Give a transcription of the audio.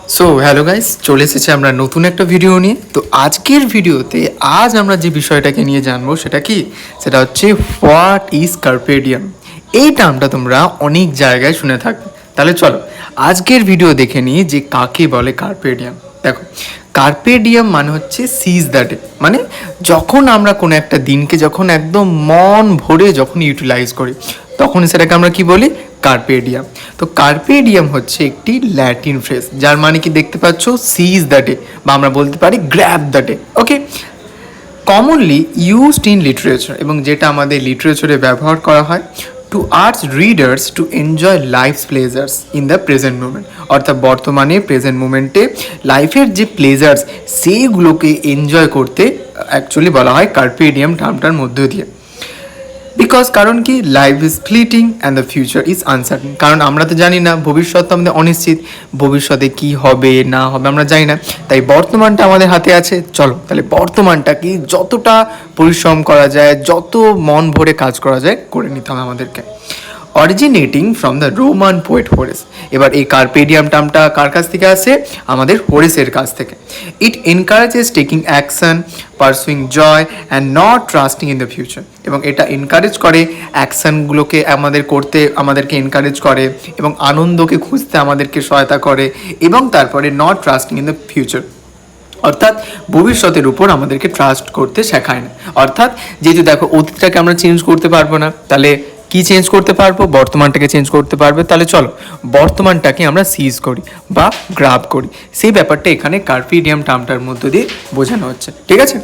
So hello guys, চলে এসেছে আমরা নতুন একটা ভিডিও নিয়ে। তো আজকের ভিডিওতে আমরা যে বিষয়টাকে নিয়ে জানবো সেটা হচ্ছে হোয়াট ইজ কার্পেডিয়াম। এই টার্মটা তোমরা অনেক জায়গায় শুনে থাকবে। তাহলে চলো আজকের ভিডিও দেখে নিই যে কাকে বলে কার্পেডিয়াম। দেখো, কার্পেডিয়াম মানে হচ্ছে সিজ দ্য ডে, মানে যখন আমরা কোনো একটা দিনকে যখন একদম মন ভরে যখন ইউটিলাইজ করি তখন সেটাকে আমরা কি বলি, কার্পেডিয়াম। তো কার্পেডিয়াম হচ্ছে একটি ল্যাটিন ফ্রেজ, যার মানে কি দেখতে পাচ্ছ, সিজ দ্য ডে, বা আমরা বলতে পারি grab the day. Okay, commonly used in literature, এবং যেটা আমাদের লিটারেচারে ব্যবহার করা হয় to arts readers to enjoy life pleasures in the present moment. অর্থাৎ বর্তমানে প্রেজেন্ট মুমেন্টে লাইফের যে প্লেজার্স সেইগুলোকে এনজয় করতে অ্যাকচুয়ালি বলা হয় কার্পেডিয়াম টার্মটার মধ্য দিয়ে। বিকজ কারণ কি, life is fleeting and the future is uncertain. কারণ আমরা তো জানি না, ভবিষ্যৎ তো আমাদের অনিশ্চিত, ভবিষ্যতে কি হবে না হবে আমরা জানি না। তাই বর্তমানটা আমাদের হাতে আছে। চলো তাহলে বর্তমানটা কি যতটা পরিশ্রম করা যায়, যত মন ভরে কাজ করা যায় করে নিতে হবে আমাদেরকে। Originating from the Roman poet Horace. এবার এই কার্পেডিয়াম টার্মটা কার কাছ থেকে আসে? আমাদের হোরেসের কাছ থেকে। It encourages taking action, pursuing joy and not trusting in the future. এবং এটা এনকারেজ করে অ্যাকশানগুলোকে আমাদেরকে এনকারেজ করে, এবং আনন্দকে খুঁজতে আমাদেরকে সহায়তা করে, এবং তারপরে not trusting in the future, অর্থাৎ ভবিষ্যতের উপর আমাদেরকে ট্রাস্ট করতে শেখায় না। অর্থাৎ যেহেতু দেখো, অতীতটাকে আমরা চেঞ্জ করতে পারবো না, তাহলে কি চেঞ্জ করতে পারবো? বর্তমানটাকে চেঞ্জ করতে পারবে। তাহলে চলো বর্তমানটাকে আমরা সিজ করি বা গ্রাব করি। সেই ব্যাপারটা এখানে কার্পেডিয়াম টার্মটার মধ্য দিয়ে বোঝানো হচ্ছে। ঠিক আছে।